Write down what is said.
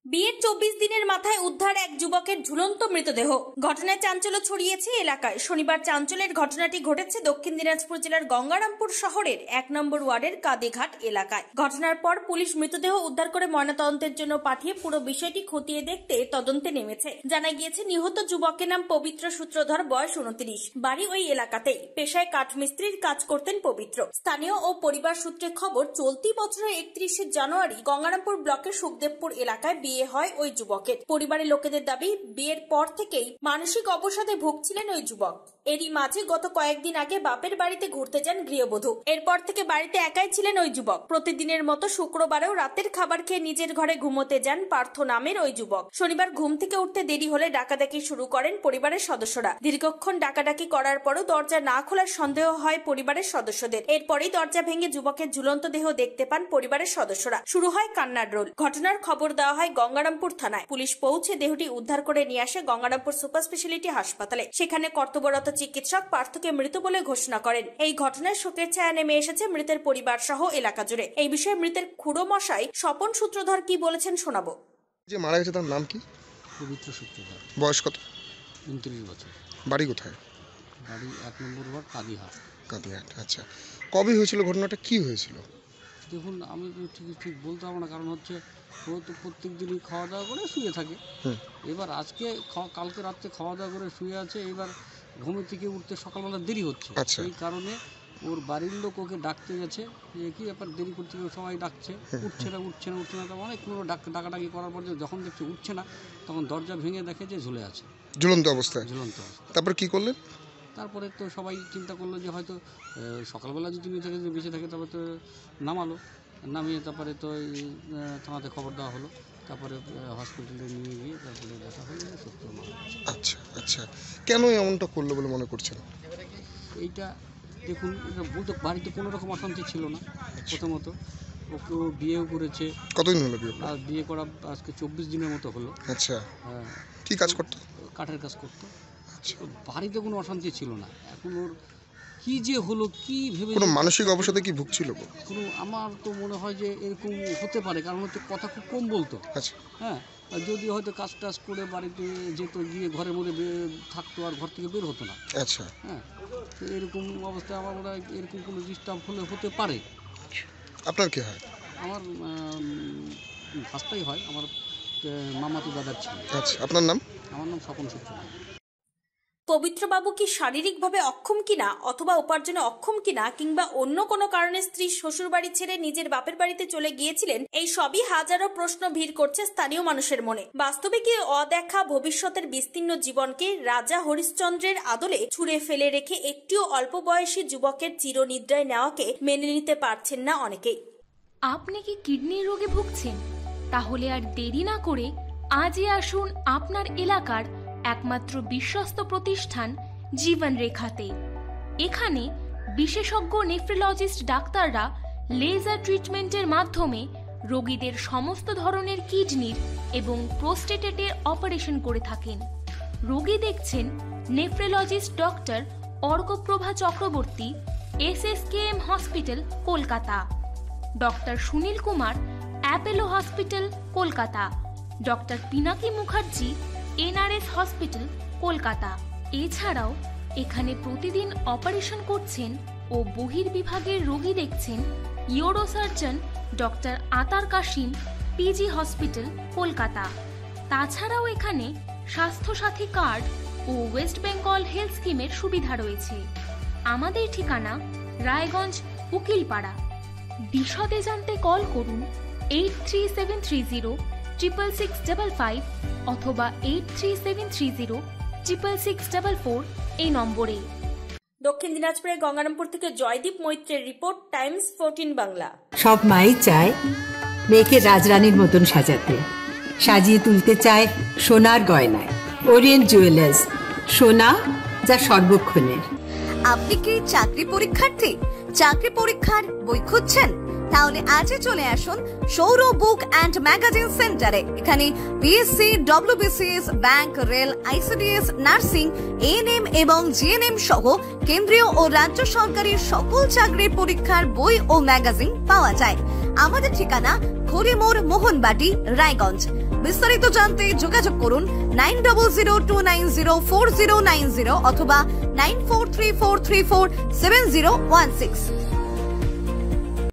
বিয়ের 24 দিনের মাথায় উদ্ধার এক যুবকের ঝুলন্ত মৃতদেহ। ঘটনায় চাঞ্চল্য ছড়িয়েছে এলাকায়। শনিবার চাঞ্চল্যের ঘটনাটি ঘটেছে দক্ষিণ দিনাজপুর জেলার গঙ্গারামপুর শহরের 1 নম্বর ওয়ার্ডের কাদিঘাট এলাকায়। ঘটনার পর পুলিশ মৃতদেহ উদ্ধার করে ময়নাতদন্তের জন্য পাঠিয়ে পুরো বিষয়টি খতিয়ে দেখতে তদন্তে নেমেছে। জানা গিয়েছে নিহত যুবকের নাম পবিত্র সূত্রধর, বয়স 29, বাড়ি ওই এলাকাতেই। পেশায় কাঠমিস্ত্রির কাজ করতেন পবিত্র। স্থানীয় ও পরিবার সূত্রে খবর, চলতি বছরের 31শে জানুয়ারি গঙ্গারামপুর ব্লকের সুখদেবপুর এলাকায় বিয়ে হয় ওই যুবকের। পরিবারের লোকেদের দাবি, বিয়ের পর থেকেই মানসিক অবসাদে ভুগছিলেন ওই যুবক। এরই মাঝে গত কয়েকদিন আগে বাপের বাড়িতে ঘুরতে যান গৃহবধূ। এরপর থেকে বাড়িতে একাই ছিলেন ওই যুবক। প্রতিদিনের মতো শুক্রবারেও রাতের খাবার খেয়ে নিজের ঘরে ঘুমোতে যান পার্থ নামের ওই যুবক। শনিবার ঘুম থেকে উঠতে দেরি হলে ডাকাডাকি শুরু করেন পরিবারের সদস্যরা। দীর্ঘক্ষণ ডাকাডাকি করার পরও দরজা না খোলার সন্দেহ হয় পরিবারের সদস্যদের। এরপরই দরজা ভেঙে যুবকের ঝুলন্ত দেহ দেখতে পান পরিবারের সদস্যরা। শুরু হয় কান্নার রোল। ঘটনার খবর দেওয়া হয় গঙ্গারামপুর থানায়। পুলিশ পৌঁছে দেহটি উদ্ধার করে নিয়ে আসে গঙ্গারামপুর সুপার স্পেশালিটি হাসপাতালে। সেখানে কর্তব্যরত চিকিৎসক পার্থকে মৃত বলে ঘোষণা করেন। এই ঘটনায় শোকের ছায়া নেমে এসেছে মৃতের পরিবার সহ এলাকা জুড়ে। এই বিষয়ে মৃতের খুড়ো মশাই স্বপন সূত্রধর কি বলেছেন শোনাবো। যে মারা গেছে তার নাম কি? পবিত্র সূত্রধর। বয়স কত? 29 বছর। বাড়ি কোথায়? বাড়ি 1 নম্বর ওয়ার্ড কাদিঘাট। কাদিঘাট। আচ্ছা, কবে হয়েছিল ঘটনাটা? কি হয়েছিল? দেখুন, আমি তো ঠিক বলতে পারবো না, কারণ হচ্ছে ও তো প্রত্যেক দিনই খাওয়া দাওয়া করে শুয়ে থাকে। এবার আজকে কালকে রাত্রে খাওয়া দাওয়া করে শুয়ে আছে। এবার ঘুমের থেকে উঠতে সকালবেলা দেরি হচ্ছে। এই কারণে ওর বাড়ির লোক ওকে ডাকতে গেছে যে কি ব্যাপার, দেরি করতে গিয়ে সবাই ডাকছে, উঠছে না তো অনেকক্ষণ ডাকাডাকি করার পর যখন দেখছে উঠছে না, তখন দরজা ভেঙে দেখে যে ঝুলে আছে, ঝুলন্ত অবস্থায়। তারপর কি করলেন? তারপরে তো সবাই চিন্তা করলো যে হয়তো সকালবেলা যদি বেঁচে থাকে তারপরে তো নামিয়ে তারপরে তো থানাতে খবর দেওয়া হলো। তারপরে হসপিটালে নিয়ে গিয়ে তারপরে দেখা হলো সত্য মারা গেছে। আচ্ছা আচ্ছা, কেন এমনটা করলো বলে মনে করছেন? এইটা দেখুন, এটা বলতে বাড়িতে কোনো রকম অশান্তি ছিল না। প্রথমত ওকে বিয়েও করেছে। কতদিন হলো বিয়ে? আর বিয়ে করা আজকে 24 দিনের মতো হলো। আচ্ছা, কি কাজ করতো? কাঠের কাজ করতো। বাড়িতে কোনো অশান্তি ছিল না। এখন ওর কি যে হলো, কি ভেবে কোনো মানসিক অবসাদে কি ভুগছিল? কোনো আমার তো মনে হয় যে এরকম হতে পারে, কারণ হচ্ছে কথা খুব কম বলতো। আচ্ছা, হ্যাঁ, যদি হয়তো কাজ টাজ করে বাড়িতে যেত, গিয়ে ঘরের মধ্যে থাকতো, আর ঘর থেকে বের হতো না। আচ্ছা, হ্যাঁ, তো এরকম অবস্থায় আমার মনে হয় এরকম কোনো ডিস্টার্ব হলে হতে পারে। আপনার কি হয়? আমার ভাস্তাই হয়, আমার মামাতো দাদার ছেলে। আচ্ছা, আপনার নাম? আমার নাম স্বপন সূত্রধর। পবিত্রবাবু কি শারীরিকভাবে অক্ষম কিনা, অথবা উপার্জনে অক্ষম কিনা, কিংবা অন্য কোনো কারণে স্ত্রী শ্বশুর বাড়ি ছেড়ে নিজের বাপের বাড়িতে চলে গিয়েছিলেন, এই সবই হাজারো প্রশ্ন ভিড় করছে স্থানীয় মানুষের মনে। বাস্তবে কি অদেখা ভবিষ্যতের বিস্তীর্ণ জীবনকে রাজা হরিশ্চন্দ্রের আদলে ছুঁড়ে ফেলে রেখে একটিও অল্প বয়সী যুবকের চিরনিদ্রায় নেওয়াকে মেনে নিতে পারছেন না অনেকেই। আপনি কি কিডনির রোগে ভুগছেন? তাহলে আর দেরি না করে আজই আসুন আপনার এলাকার একমাত্র বিশ্বস্ত প্রতিষ্ঠান জীবন রেখাতে। এখানে বিশেষজ্ঞ নেফ্রোলজিস্ট ডাক্তাররা লেজার ট্রিটমেন্টের মাধ্যমে রোগীদের সমস্ত ধরনের কিডনির এবং প্রোস্টেটের অপারেশন করে থাকেন। রোগী দেখছেন nephrologist doctor Arkaprava Chakraborty, SSKM hospital, Kolkata; doctor Sunil Kumar, Apollo hospital, Kolkata; doctor Pinaki Mukherjee, NRS hospital, Kolkata. এছাড়াও এখানে প্রতিদিন অপারেশন করছেন ও বহির্বিভাগের রোগী দেখছেন ইউরোসার্জন ডক্টর আতার কাশিম, PG হসপিটাল, কলকাতা। তাছাড়াও এখানে স্বাস্থ্যসাথী কার্ড ও ওয়েস্ট বেঙ্গল হেলথ স্কিমের সুবিধা রয়েছে। আমাদের ঠিকানা রায়গঞ্জ, উকিলপাড়া। বিশদে জানতে কল করুন 8373066655 অথবা 8373066644 এই নম্বরে। দক্ষিণ দিনাজপুরের গঙ্গারামপুর থেকে জয়দীপ মৈত্রের রিপোর্ট, টাইমস 14 বাংলা। সব মাই চায় মেয়েকে রাজরানীর মতন সাজাতে, সাজিয়ে তুলতে চায় সোনার গয়নায়। ওরিয়েন্ট জুয়েলার্স, সোনা যা সর্বক্ষণের। আপনি কি চাকরি পরীক্ষার্থী? চাকরি পরীক্ষার বই খুঁজছেন? তাহলে আজই চলে আসুন সৌর বুক অ্যান্ড ম্যাগাজিন সেন্টারে। এখানে BSc, WBCS, bank, rail, ICDS, nursing, ANM এবং GNM সহ কেন্দ্রীয় ও রাজ্য সরকারি সকল চাকরির পরীক্ষার বই ও ম্যাগাজিন পাওয়া যায়। আমাদের ঠিকানা খড়িমোড়, মোহনবাটি, রায়গঞ্জ। বিস্তারিত জানতে যোগাযোগ করুন 9002904090 অথবা 9434347016।